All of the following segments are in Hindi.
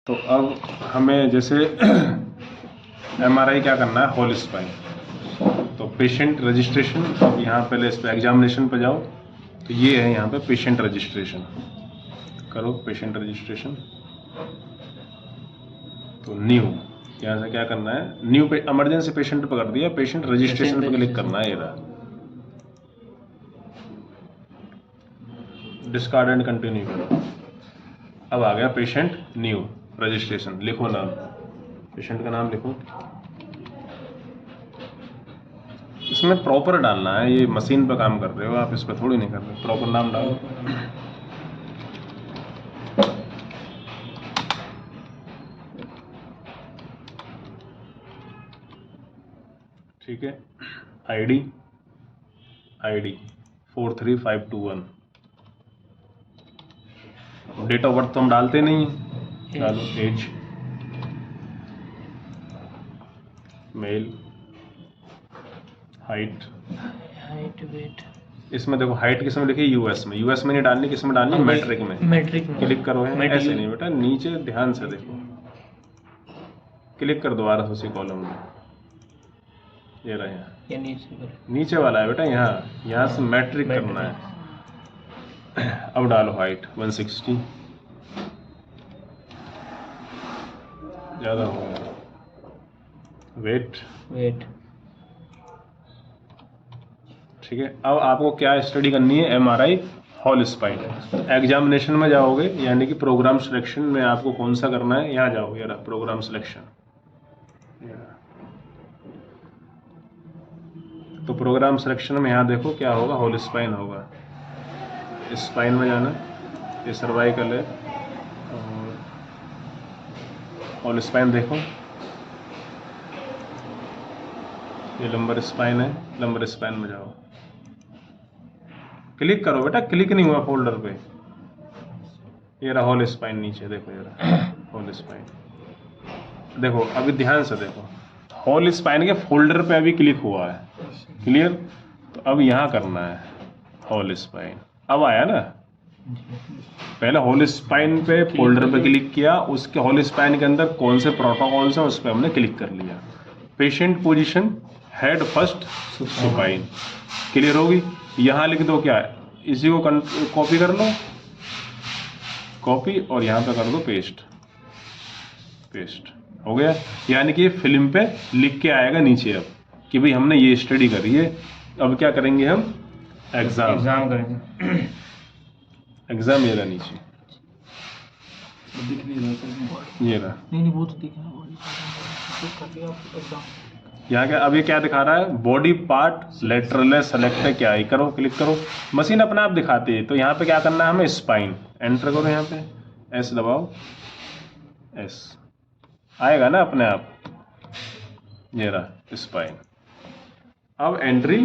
तो अब हमें जैसे एमआरआई क्या करना है, होल स्पाइन। तो पेशेंट रजिस्ट्रेशन, अब यहाँ पहले इस पर एग्जामिनेशन पर जाओ, तो ये है यहाँ पे पेशेंट रजिस्ट्रेशन। करो पेशेंट रजिस्ट्रेशन, तो न्यू, यहाँ से क्या करना है, न्यू पे इमरजेंसी पेशेंट पर कर दिया, पेशेंट रजिस्ट्रेशन पर क्लिक करना है। ये रहा, डिस्कार्ड एंड कंटिन्यू करो। अब आ गया पेशेंट न्यू रजिस्ट्रेशन। लिखो नाम, पेशेंट का नाम लिखो। इसमें प्रॉपर डालना है, ये मशीन पर काम कर रहे हो आप, इस पर थोड़ी नहीं कर रहे। प्रॉपर नाम डालो। ठीक है, आईडी 43521। डेट ऑफ बर्थ तो हम डालते नहीं है, डालो एज, मेल, हाइट, वेट। इसमें देखो हाइट किस में लिखी, यूएस में। यूएस में नहीं डालनी, किस में डालनी, मैट्रिक में। क्लिक करो है, ऐसे नहीं बेटा, नीचे ध्यान से देखो, क्लिक कर दोबारा उसी कॉलम में। ये रहा यहाँ, ये नीचे वाला है बेटा, यहाँ से मैट्रिक करना है। अब डालो हाइट 160, ज़्यादा हो गया। वेट, ठीक है। अब आपको क्या स्टडी करनी है, एमआरआई होल स्पाइन। एग्जामिनेशन में जाओगे, यानी कि प्रोग्राम सिलेक्शन में आपको कौन सा करना है, यहाँ जाओगे, यार प्रोग्राम सिलेक्शन। तो प्रोग्राम सिलेक्शन में यहाँ देखो क्या होगा, होल स्पाइन होगा। स्पाइन में जाना, ये सर्वाइकल है, और होल स्पाइन देखो, ये लंबर स्पाइन है, लंबर स्पाइन में जाओ, क्लिक करो बेटा, क्लिक नहीं हुआ फोल्डर पे। ये रहा होल स्पाइन नीचे, देखो ये रहा होल स्पाइन। देखो अभी ध्यान से देखो, होल स्पाइन के फोल्डर पे अभी क्लिक हुआ है, क्लियर। तो अब यहाँ करना है होल स्पाइन। अब आया ना, पहले होल स्पाइन पे फोल्डर पे क्लिक किया, उसके होल स्पाइन के अंदर कौन से प्रोटोकॉल्स हैं उस पर हमने क्लिक कर लिया। Patient position head first supine, clear होगी। यहाँ लिख दो क्या है, इसी को कॉपी कर लो, कॉपी, और यहाँ पे कर दो पेस्ट, पेस्ट हो गया। यानी कि फिल्म पे लिख के आएगा नीचे अब कि भाई हमने ये स्टडी करी है। अब क्या करेंगे हम, एग्जाम करेंगे। एग्जाम ये रहा नीचे, दिख नहीं रहा, ये रहा, नहीं वो तो दिख रहा है। यहाँ क्या, अब ये क्या दिखा रहा है, बॉडी पार्ट लेटरल सेलेक्ट है, क्या है, करो क्लिक करो, मशीन अपने आप दिखाती है। तो यहाँ पे क्या करना है हमें, स्पाइन, एंटर करो, यहाँ पे एस दबाओ, एस आएगा ना अपने आप, ये रहा स्पाइन। अब एंट्री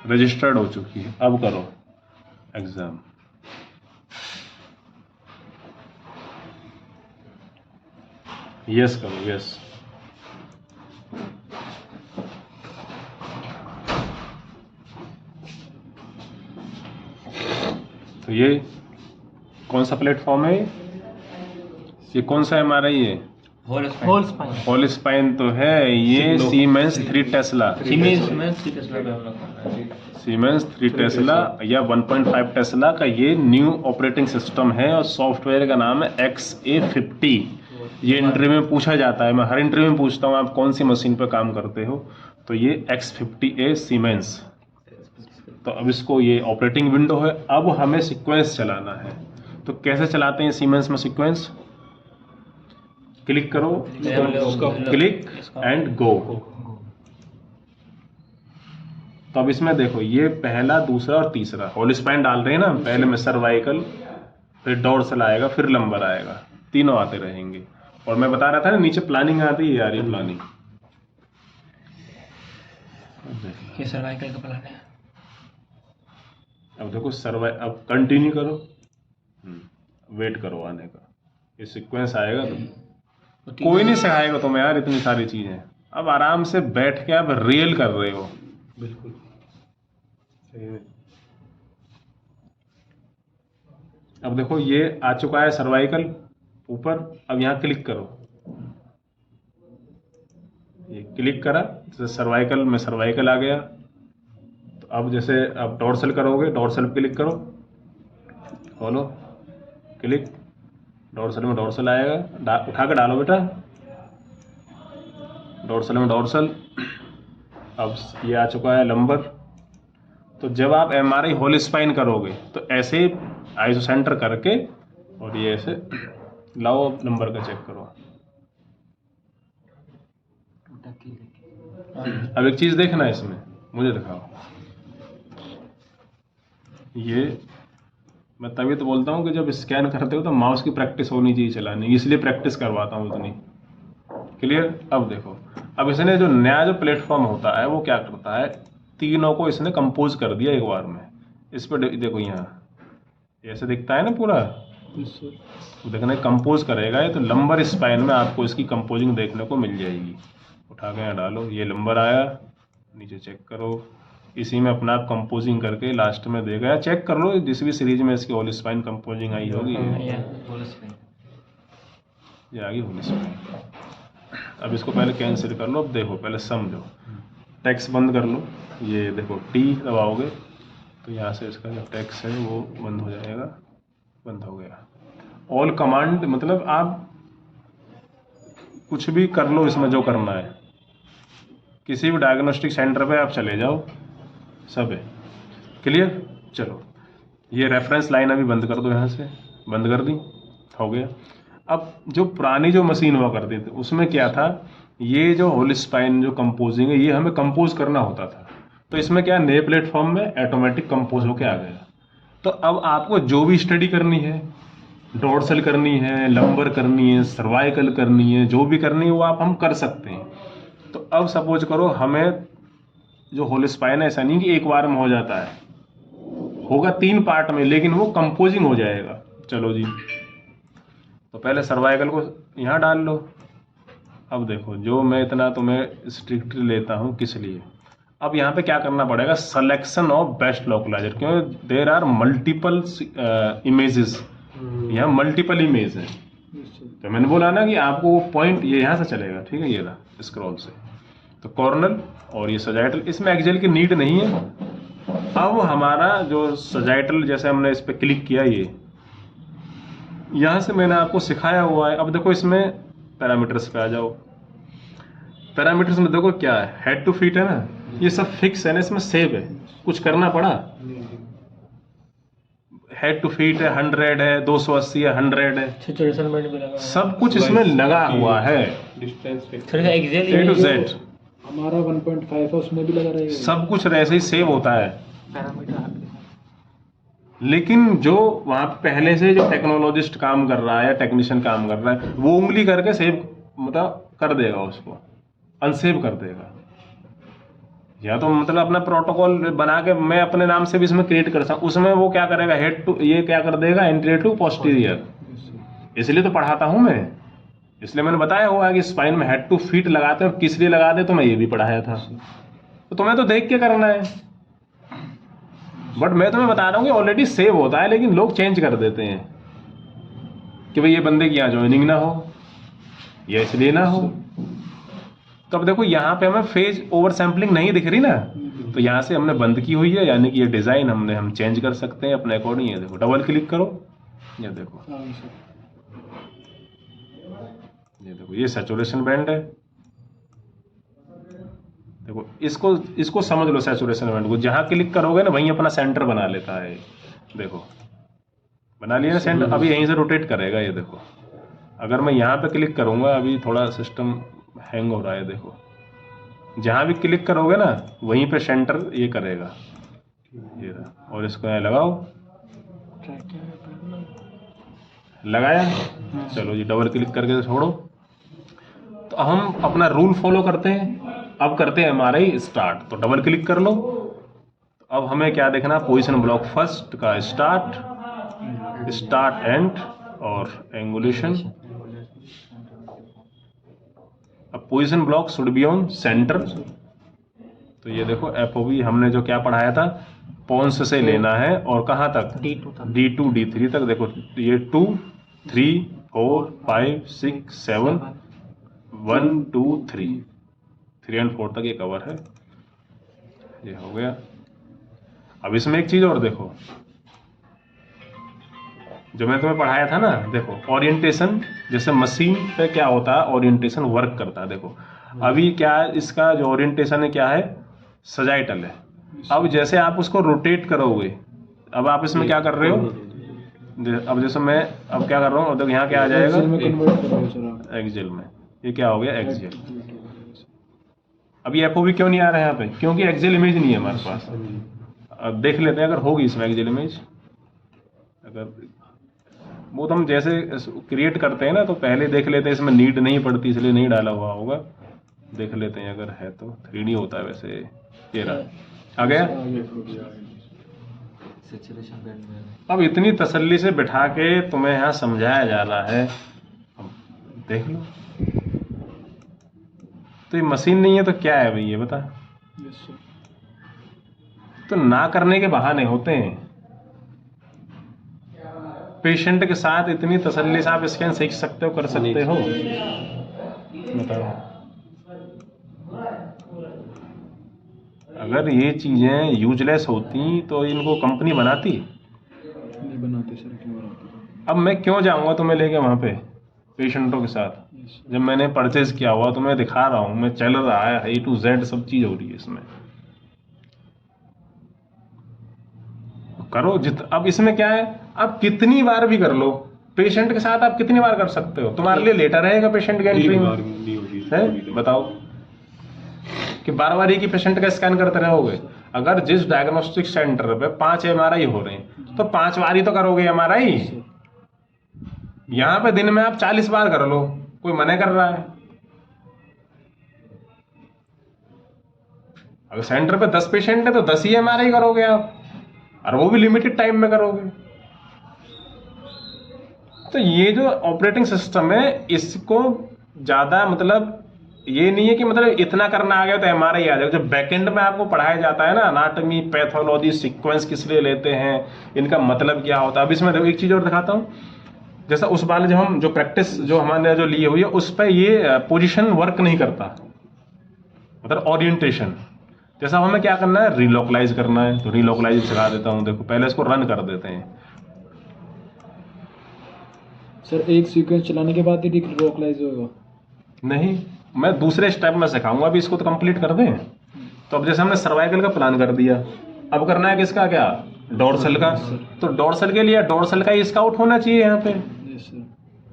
रजिस्टर्ड हो चुकी है, अब करो एग्जाम। यस करो, यस। तो ये कौन सा प्लेटफॉर्म है, ये कौन सा एमआरआई है, होल स्पाइन तो है ये, सीमेंस 3 टेस्ला, सीमेंस 3 टेस्ला या 1.5 टेस्ला का ये न्यू ऑपरेटिंग सिस्टम है, और सॉफ्टवेयर का नाम है XA50। ये इंटरव्यू में पूछा जाता है, मैं हर इंटरव्यू में पूछता हूँ आप कौन सी मशीन पर काम करते हो, तो ये X50A सीमेंस। तो अब इसको, ये ऑपरेटिंग विंडो है, अब हमें सीक्वेंस चलाना है। तो कैसे चलाते हैं सीमेंस में सीक्वेंस, क्लिक करो, क्लिक एंड गो। तो अब इसमें देखो, ये पहला, दूसरा और तीसरा होल स्पाइन डाल रहे हैं ना, पहले में सर्वाइकल, फिर डोर्सल आएगा, फिर लंबर आएगा, तीनों आते रहेंगे। और मैं बता रहा था ना नीचे प्लानिंग आती है यार, ये प्लानिंग, ये सर्वाइकल का प्लान है। अब देखो अब कंटिन्यू करो, वेट करो आने का, ये सीक्वेंस आएगा। तो कोई नहीं सिखाएगा तुम्हें यार इतनी सारी चीजें, अब आराम से बैठ के आप रियल कर रहे हो, बिल्कुल। अब देखो ये आ चुका है सर्वाइकल, ऊपर। अब यहाँ क्लिक करो, ये क्लिक करा जैसे सर्वाइकल में सर्वाइकल आ गया। तो अब जैसे अब डोर्सल करोगे, डोर्सल पे क्लिक करो, खोलो, क्लिक, डोर्सल में डोर्सल आएगा, उठा के डालो बेटा, डोर्सल में डोर्सल। अब ये आ चुका है लंबर। तो जब आप एमआरआई होल स्पाइन करोगे तो ऐसे आइसो सेंटर करके और ये ऐसे लाओ, नंबर का चेक करो। अब एक चीज देखना है इसमें, मुझे दिखाओ। ये मैं तभी तो बोलता हूँ कि जब स्कैन करते हो तो माउस की प्रैक्टिस होनी चाहिए चलाने, इसलिए प्रैक्टिस करवाता हूँ इतनी। क्लियर। अब देखो, अब इसने जो नया जो प्लेटफॉर्म होता है वो क्या करता है, तीनों को इसने कंपोज कर दिया एक बार में। इस पर देखो, यहाँ ऐसे दिखता है ना पूरा, तो देखना कंपोज करेगा ये, तो लंबर स्पाइन में आपको इसकी कंपोजिंग देखने को मिल जाएगी। उठा के यहाँ डालो, ये लंबर आया, नीचे चेक करो, इसी में अपना आप कंपोजिंग करके लास्ट में देगा। या चेक कर लो जिस भी सीरीज में इसकी होल स्पाइन कंपोजिंग आई होगी, ये आ गई होल स्पाइन। अब इसको पहले कैंसिल कर लो। अब देखो पहले समझो, टैक्स बंद कर लो, ये देखो टी दबाओगे तो यहाँ से इसका जो टैक्स है वो बंद हो जाएगा, बंद हो गया। ऑल कमांड मतलब आप कुछ भी कर लो इसमें जो करना है, किसी भी डायग्नोस्टिक सेंटर पे आप चले जाओ, सब है। क्लियर। चलो ये रेफरेंस लाइन अभी बंद कर दो, यहाँ से बंद कर दी, हो गया। अब जो पुरानी जो मशीन हुआ करती थी उसमें क्या था, ये जो होल स्पाइन जो कंपोजिंग है ये हमें कंपोज करना होता था। तो इसमें क्या, नए प्लेटफॉर्म में ऑटोमेटिक कंपोज होके आ गया। तो अब आपको जो भी स्टडी करनी है, डोर्सल करनी है, लंबर करनी है, सर्वाइकल करनी है, जो भी करनी है वो हम कर सकते हैं। तो अब सपोज करो हमें जो होल स्पाइन है, ऐसा नहीं कि एक बार में हो जाता है, होगा 3 पार्ट में, लेकिन वो कंपोजिंग हो जाएगा। चलो जी, तो पहले सर्वाइकल को यहाँ डाल लो। अब देखो, जो मैं इतना तो मैं स्ट्रिक्टली लेता हूँ, किस लिए, अब यहाँ पे क्या करना पड़ेगा, सिलेक्शन ऑफ बेस्ट लोकलाइजर, क्यों, देयर आर मल्टीपल इमेजेस, यहाँ मल्टीपल इमेज है। तो मैंने बोला ना कि आपको वो पॉइंट ये यहाँ से चलेगा, ठीक है, ये रहा स्क्रॉल से। तो कॉर्नल और ये सजाइटल, इसमें एक्सेल की नीड नहीं है। अब हमारा जो सजाइटल, जैसे हमने इस पर क्लिक किया, ये यहाँ से मैंने आपको सिखाया हुआ है। अब देखो इसमें पैरामीटर्स पे आ जाओ, पैरामीटर्स में देखो क्या है, हेड टू फीट है ना, ये सब फिक्स है ना, इसमें सेव है, कुछ करना पड़ा, हेड टू फीट है, 100 है, 280 है, 100 है, सिचुएशन बेल्ट भी लगा, सब कुछ इसमें लगा हुआ है, distance excel A to Z हमारा 1.5 है, उसमें भी लगा रहेगा, सब कुछ ऐसे ही सेव होता है। पैरामीटर। लेकिन जो वहाँ पहले से जो टेक्नोलॉजिस्ट काम कर रहा है या टेक्नीशियन काम कर रहा है, वो उंगली करके सेव मतलब कर देगा, उसको अनसेव कर देगा। या तो मतलब अपना प्रोटोकॉल बना के मैं अपने नाम से भी इसमें क्रिएट कर सकता हूँ, उसमें वो क्या करेगा, हेड टू, ये क्या कर देगा, एंटीरियर टू पोस्टीरियर। इसलिए तो पढ़ाता हूँ मैं, इसलिए मैंने बताया हुआ है कि स्पाइन में हेड टू फीट लगाते हैं, और किस लिए लगाते हैं तो मैं ये भी पढ़ाया था। तो तुम्हें तो देख के करना है, बट मैं तुम्हें बता रहा हूँ कि ऑलरेडी सेव होता है, लेकिन लोग चेंज कर देते हैं कि भाई ये बंदे की यहाँ ज्वाइनिंग ना हो या इसलिए ना हो। तो अब देखो यहाँ पे हमें फेज ओवर सैम्पलिंग नहीं दिख रही ना, तो यहाँ से हमने बंद की हुई है, यानी कि ये डिज़ाइन हम चेंज कर सकते हैं अपने अकॉर्डिंग। ये देखो, डबल क्लिक करो, ये देखो, ये देखो, ये सैचुरेशन बैंड है। देखो इसको समझ लो, सैचुरेशन बैंड को जहाँ क्लिक करोगे ना वहीं अपना सेंटर बना लेता है। देखो बना लिया ना सेंटर, अभी यहीं से रोटेट करेगा। ये देखो, अगर मैं यहाँ पे क्लिक करूँगा, अभी थोड़ा सिस्टम हैंग हो रहा है, देखो जहाँ भी क्लिक करोगे ना वहीं पे सेंटर ये करेगा, ये रहा। और इसको यहाँ लगाओ, लगाया, चलो जी डबल क्लिक करके छोड़ो। तो हम अपना रूल फॉलो करते हैं। अब करते हैं एमआरआई स्टार्ट, तो डबल क्लिक कर लो। तो अब हमें क्या देखना, पोजीशन ब्लॉक फर्स्ट का स्टार्ट एंड और एंगुलेशन। अब position block should be on centre. तो ये देखो एफओवी हमने जो क्या पढ़ाया था, पॉन्स से लेना है और कहाँ तक, D2 D3 तक। देखो ये 2 3 4 5 6 7 1 2 3 3 और 4 तक ये कवर है। ये हो गया। अब इसमें एक चीज और देखो, जो मैं तुम्हें पढ़ाया था ना, देखो ओरिएंटेशन, जैसे मशीन पे क्या होता है, ओरिएंटेशन वर्क करता है। देखो अभी क्या है, इसका जो ओरिएंटेशन है क्या है, सजाइटल है। अब जैसे आप उसको रोटेट करोगे, अब आप इसमें क्या कर रहे हो, अब जैसे मैं अब क्या कर रहा हूँ, अब देखो यहाँ क्या आ जाएगा, एक्सेल में कन्वर्ट करोगे सर आप। एक्सेल में ये क्या हो गया, एक्सेल। अब ये एफओवी क्यों नहीं आ रहा है यहाँ पे, क्योंकि एक्सेल इमेज नहीं है हमारे पास। अब देख लेते हैं अगर होगी इसमें एक्सेल इमेज। अगर वो तो हम जैसे क्रिएट करते हैं ना, तो पहले देख लेते हैं, इसमें नीड नहीं पड़ती इसलिए नहीं डाला हुआ होगा। देख लेते हैं अगर है तो, 3D होता है वैसे। ये रहा, आ गया। अब इतनी तसल्ली से बिठा के तुम्हें यहाँ समझाया जा रहा है, अब देख लो। तो ये मशीन नहीं है तो क्या है भाई, ये बता। तो ना करने के बहाने होते हैं। पेशेंट के साथ इतनी तसल्ली से आप स्कैन सीख सकते हो, कर सकते हो, बताओ। अगर ये चीजें यूजलेस होती तो इनको कंपनी बनाती? नहीं बनाते सर, क्यों बनाते? अब मैं क्यों जाऊंगा तुम्हें लेके वहां पे पेशेंटों के साथ, जब मैंने परचेज किया हुआ, तो मैं दिखा रहा हूँ, मैं चल रहा है, A to Z सब चीज हो रही है इसमें। करो अब इसमें क्या है, आप कितनी बार भी कर लो, पेशेंट के साथ आप कितनी बार कर सकते हो, तुम्हारे लिए लेटर रहेगा पेशेंट की एंट्री में, है बताओ कि बार बार एक ही पेशेंट का स्कैन करते रहोगे। अगर जिस डायग्नोस्टिक सेंटर पे 5 MRI हो रहे हैं तो 5 बार ही तो करोगे MRI। यहाँ पे दिन में आप 40 बार कर लो, कोई मना कर रहा है? अगर सेंटर पे 10 पेशेंट है तो 10 ही MRI करोगे आप, और वो भी लिमिटेड टाइम में करोगे। तो ये जो ऑपरेटिंग सिस्टम है, इसको ज्यादा मतलब ये नहीं है कि मतलब इतना करना आ गया तो MRI आ जाएगा। जो बैकएंड में आपको पढ़ाया जाता है ना, अनाटमी, पैथोलॉजी, सीक्वेंस किस लिए लेते हैं, इनका मतलब क्या होता है। अब इसमें देखो एक चीज और दिखाता हूँ, जैसा उस वाले जो हम जो प्रैक्टिस जो हमारे जो लिए हुई है, उस पर ये पोजीशन वर्क नहीं करता, मतलब ओरिएंटेशन। जैसा हमें क्या करना है, रिलोकलाइज करना है, तो रिलोकलाइज सिखा देता हूँ। देखो पहले इसको रन कर देते हैं। सर एक सीक्वेंस चलाने के बाद ही रिलोकलाइज होगा? नहीं, मैं दूसरे स्टेप में सिखाऊंगा, अभी इसको तो कंप्लीट कर दें। तो अब जैसे हमने सर्वाइकल का प्लान कर दिया, अब करना है किसका, क्या, डोर्सल का। तो डोर्सल के लिए डोर्सल का ही स्काउट होना चाहिए यहाँ पे।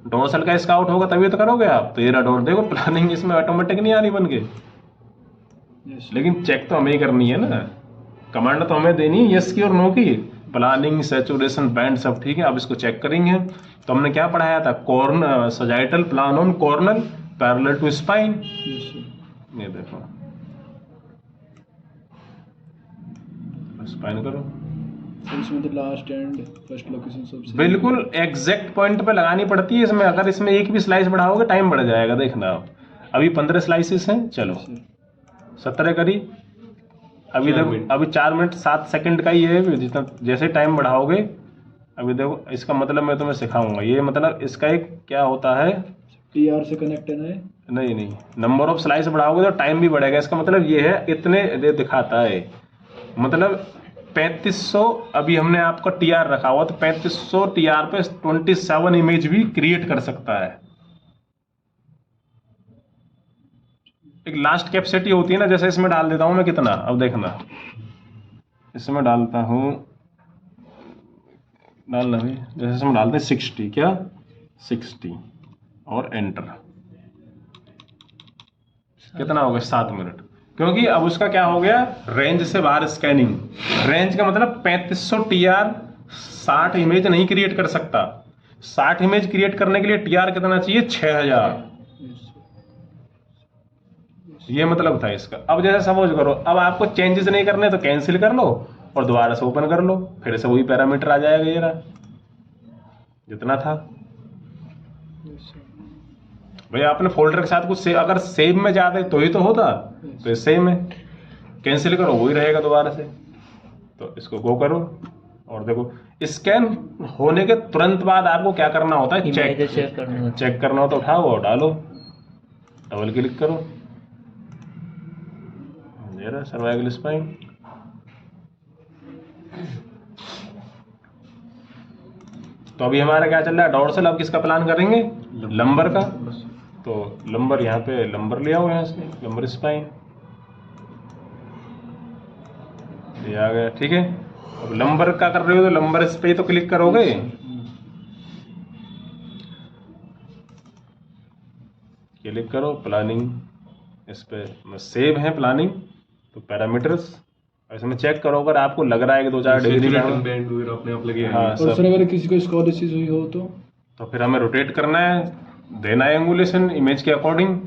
डोर्सल का स्काउट होगा तभी तो करोगे आप। तो ये डोर देखो, प्लानिंग इसमें ऑटोमेटिक नहीं आ रही बन के, लेकिन चेक तो हमें ही करनी है ना, कमांड तो हमें देनी है यस की और नो की। प्लानिंग, सैचुरेशन, बैंड सब ठीक है। अब इसको चेक करेंगे। तो हमने क्या पढ़ाया था, corner sagittal plane on corner parallel to spine. ये देखो स्पाइन करो, इसमें तो लास्ट एंड फर्स्ट लोकेशन सब बिल्कुल एग्जैक्ट पॉइंट पे लगानी पड़ती है इसमें। अगर इसमें एक भी स्लाइस बढ़ाओगे टाइम बढ़ जाएगा। देखना अभी 15 स्लाइसेस हैं, चलो 17 करी। अभी देखो अभी 4 मिनट 7 सेकंड का ही है, जितना जैसे टाइम बढ़ाओगे। अभी देखो इसका मतलब मैं तुम्हें सिखाऊंगा। ये मतलब इसका एक क्या होता है, TR से कनेक्ट है ना? नहीं, नंबर ऑफ स्लाइस बढ़ाओगे तो टाइम भी बढ़ेगा। इसका मतलब ये है, इतने दिखाता है, मतलब 3500। अभी हमने आपका TR रखा हुआ, तो 3500 TR पे 27 इमेज भी क्रिएट कर सकता है। एक लास्ट कैपेसिटी होती है ना, जैसे इसमें डाल देता हूं मैं कितना, अब देखना इसमें डालता हूं, डालना भाई, जैसे इसमें डालते हैं 60, क्या 60 और एंटर, कितना हो गया 7 मिनट। क्योंकि अब उसका क्या हो गया, रेंज से बाहर स्कैनिंग। रेंज का मतलब 3500 TR 60 इमेज नहीं क्रिएट कर सकता। 60 इमेज क्रिएट करने के लिए TR कितना चाहिए, 6000। ये मतलब था इसका। अब जैसे सपोज करो, अब आपको चेंजेस नहीं करने तो कैंसिल कर लो और दोबारा से ओपन कर लो, फिर से वही पैरामीटर आ जाएगा। ये रहा जितना था। भैया आपने फोल्डर के साथ कुछ अगर सेव में जाते तो ही तो होता, तो ये सेम है, कैंसिल करो वही रहेगा दोबारा से। तो इसको गो करो और देखो स्कैन होने के तुरंत बाद आपको क्या करना होता है? इमेज चेक करना होता चेक करना हो तो उठाओ और डालो, डबल क्लिक करो, ये रहा सर्वाइकल स्पाइन। तो अभी हमारा क्या चल रहा है? डोर्सल। अब किसका प्लान करेंगे? लंबर का। तो लंबर यहाँ पे लंबर ले आओ, यहाँ से लंबर स्पाइन ये आ गया, ठीक है। अब लंबर का कर रहे हो तो लंबर इस पे ही तो क्लिक करोगे। क्लिक करो, प्लानिंग, इस पे सेव है प्लानिंग, तो पैरामीटर्स इसमें चेक करो, अगर आपको लग रहा है कि 2-4 डिग्री का बैंड वगैरह अपने आप लगे हैं। हाँ और सब, सर अगर किसी को स्कॉलरशिप हुई हो तो फिर हमें रोटेट करना है, देना है एंगुलेशन इमेज के अकॉर्डिंग।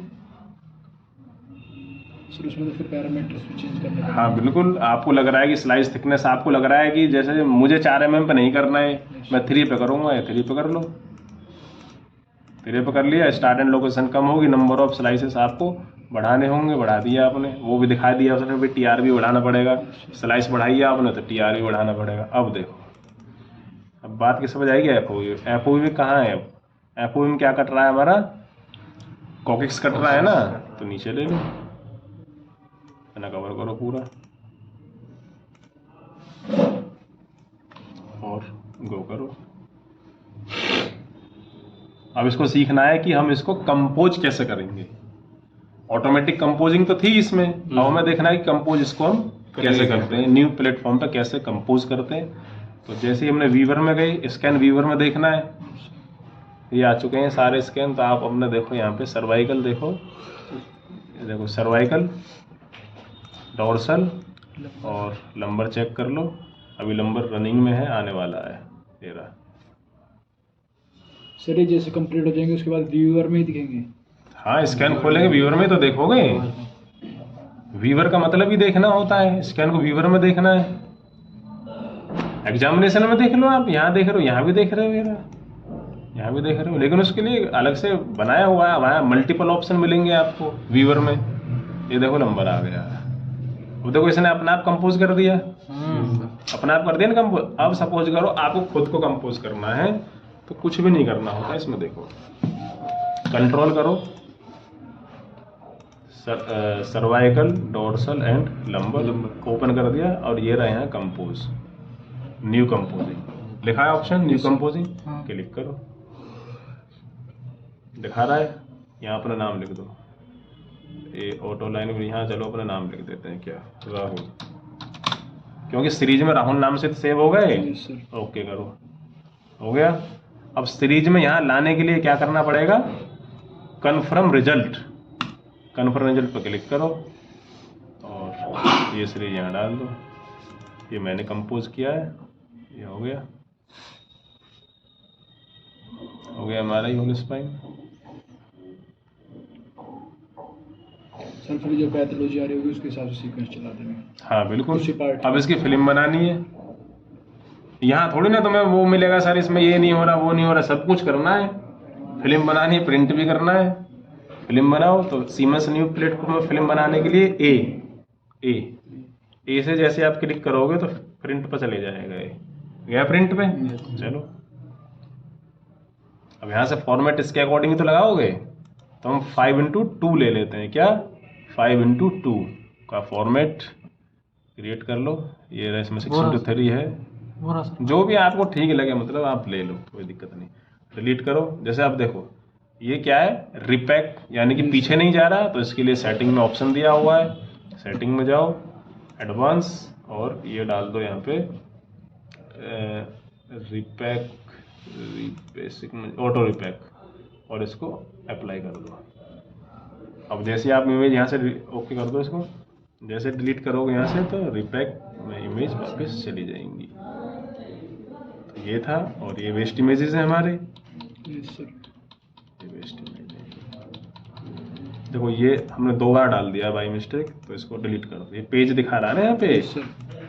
सर उसमें तो फिर पैरामीटर्स भी चेंज करने पड़ेंगे। हाँ बिल्कुल, आपको लग रहा है कि स्लाइस थिकनेस आपको लग रहा है कि जैसे मुझे 4 mm पे नहीं करना है, मैं 3 पे करूँगा, या 3 पे कर लो, 3 पे कर लिया। स्टार्ट एंड लोकेशन कम होगी, नंबर ऑफ स्लाइसेस आपको बढ़ाने होंगे, बढ़ा दिया आपने, वो भी दिखा दिया उसने, भी TR भी बढ़ाना पड़ेगा। स्लाइस बढ़ाई आपने तो TR भी बढ़ाना पड़ेगा। अब देखो, अब बात की समझ आएगी। FOV में कहाँ है? अब FOV में क्या कट रहा है हमारा? कॉकिक्स कट रहा है ना, तो नीचे ले लो, ना कवर करो पूरा और गो करो। अब इसको सीखना है कि हम इसको कंपोज कैसे करेंगे। ऑटोमेटिक कंपोजिंग तो थी इसमें, अब हमें देखना है कि कंपोज इसको हम कैसे करते हैं, न्यू प्लेटफॉर्म पे कैसे कंपोज करते हैं। तो जैसे ही हमने वीवर में गए, स्कैन वीवर में देखना है, ये आ चुके हैं सारे स्कैन। तो आप अपने देखो यहाँ पे सर्वाइकल देखो, ये देखो सर्वाइकल, डोर्सल और लंबर चेक कर लो। अभी लंबर रनिंग में है, आने वाला है, ये रहा। सर ये जैसे कंप्लीट हो जाएंगे उसके बाद व्यूअर में ही दिखेंगे। हाँ, स्कैन खोलेंगे व्यूअर में तो देखोगे। व्यूअर का मतलब ही देखना होता है, स्कैन को व्यूअर में देखना है। एग्जामिनेशन में देख लो, आप यहाँ देख रहे हो, यहाँ भी देख रहे हो, ये रहा, यहाँ भी देख रहे हो, लेकिन उसके लिए अलग से बनाया हुआ है, वहाँ मल्टीपल ऑप्शन मिलेंगे आपको व्यूअर में। ये देखो नंबर आ गया, अब देखो इसने अपना आप कंपोज कर दिया, अपना आप कर दिया ना कंपोज। अब सपोज करो आपको खुद को कंपोज करना है, तो कुछ भी नहीं करना होता इसमें। देखो कंट्रोल करो, cervical, dorsal and lumbar open कर दिया, और ये रहे हैं कंपोज, न्यू कंपोजिंग लिखा है ऑप्शन, न्यू कंपोजिंग, क्लिक करो, दिखा रहा है। यहाँ अपना नाम लिख दो, ये ऑटो लाइन में, यहाँ चलो अपना नाम लिख देते हैं, क्या राहुल, क्योंकि सीरीज में राहुल नाम से सेव हो गए। ओके करो, हो गया। अब सीरीज में यहाँ लाने के लिए क्या करना पड़ेगा? कन्फर्म रिजल्ट, कन्फर्म रिजल्ट पर क्लिक करो और ये सीरीज यहाँ डाल दो। ये मैंने कंपोज किया है, ये हो गया, हो गया हमारा यूनिट स्पाइन। सर फिर जो पैथोलॉजी आ रही होगी उसके हिसाब से सीक्वेंस चला देंगे। हाँ बिल्कुल। उसी part अब इसकी फिल्म बनानी है, यहाँ थोड़ी ना तुम्हें वो मिलेगा सर इसमें ये नहीं हो रहा, वो नहीं हो रहा, सब कुछ करना है। फिल्म बनानी है, प्रिंट भी करना है। फिल्म बनाओ तो सीमेंस न्यू प्लेटफॉर्म में फिल्म बनाने के लिए ए से जैसे आप क्लिक करोगे तो प्रिंट पर चले जाएगा, ये गया प्रिंट पे। चलो अब यहाँ से फॉर्मेट इसके अकॉर्डिंग तो लगाओगे, तो हम 5x2 ले लेते हैं। क्या 5x2 का फॉर्मेट क्रिएट कर लो। ये रहा, इसमें 6:3 है, जो भी आपको ठीक लगे, मतलब आप ले लो, कोई दिक्कत नहीं। डिलीट करो। जैसे आप देखो ये क्या है, रिपैक, यानी कि पीछे नहीं जा रहा, तो इसके लिए सेटिंग में ऑप्शन दिया हुआ है, सेटिंग में जाओ, एडवांस, और ये डाल दो यहाँ पे रिपैक, बेसिक में ऑटो रिपैक, और इसको अप्लाई कर दो। अब जैसे आप इमेज यहाँ से ओके कर दो, इसको जैसे डिलीट करोगे यहाँ से, तो रिपैक में इमेज वापस चली जाएंगी। तो ये था, और ये वेस्ट इमेजेस हैं हमारे, ये वेस्ट इमेज है। देखो ये हमने 2 बार डाल दिया बाई मिस्टेक, तो इसको डिलीट कर दो। ये पेज दिखा रहा है ना यहाँ पे,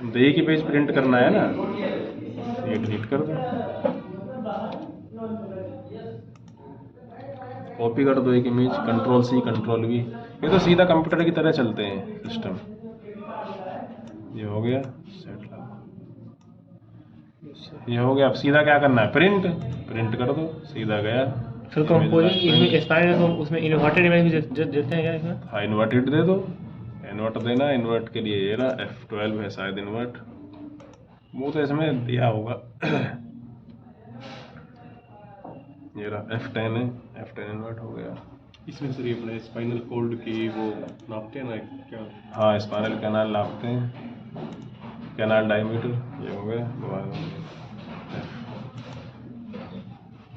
तो एक ही पेज प्रिंट करना है ना, ये डिलीट कर दो, कॉपी कर दो एक इमेज, Ctrl+C Ctrl+V। ये तो सीधा कंप्यूटर की तरह चलते हैं सिस्टम। ये हो गया सेट। ये हो गया। अब सीधा क्या करना है, प्रिंट, प्रिंट कर दो, सीधा गया। फिर कंपोजिंग इसमें स्पाइनल को उसमें इन्वर्टेड इमेज भी देते हैं क्या इसमें? हाँ इन्वर्टेड दे दो, इन्वर्ट देना। इन्वर्ट के लिए ये रहा F12 है शायद इन्वर्ट, वो तो इसमें दिया होगा। ये रहा F10 है, F10 इन्वर्ट हो गया। इसमें सर ये अपने स्पाइनल कोल्ड की वो नापते हैं ना क्या? हाँ स्पाइनल कैनाल नापते हैं, कैनाल डायमीटर। ये हो गया,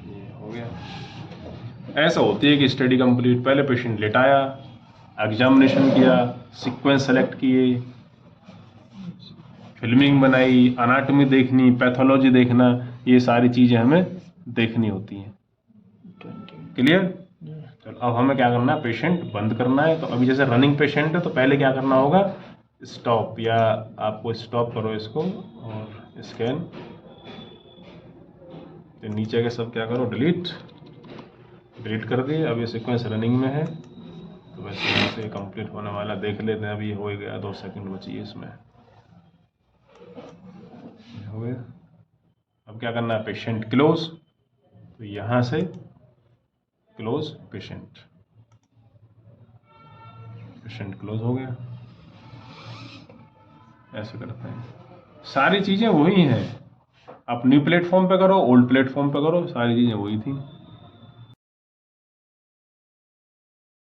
ये हो गया। ऐसा होती है कि स्टडी कंप्लीट, पहले पेशेंट लेटाया, एग्जामिनेशन किया, सीक्वेंस सेलेक्ट किए, फिल्मिंग बनाई, अनाटॉमी देखनी, पैथोलॉजी देखना, ये सारी चीज़ें हमें देखनी होती हैं। क्लियर? चलो अब हमें क्या करना है, पेशेंट बंद करना है। तो अभी जैसे रनिंग पेशेंट है तो पहले क्या करना होगा, स्टॉप, या आपको स्टॉप करो इसको और स्कैन, तो नीचे के सब क्या करो, डिलीट, डिलीट कर दिए। अब ये सीक्वेंस रनिंग में है तो वैसे यहाँ से कंप्लीट होने वाला, देख लेते हैं। अभी हो ही गया, 2 सेकंड बची है इसमें, हो गया। अब क्या करना है, पेशेंट क्लोज, तो यहाँ से क्लोज पेशेंट, पेशेंट क्लोज हो गया। ऐसे करते हैं, सारी चीज़ें वही हैं। आप न्यू प्लेटफॉर्म पे करो, ओल्ड प्लेटफॉर्म पे करो, सारी चीज़ें वही थी।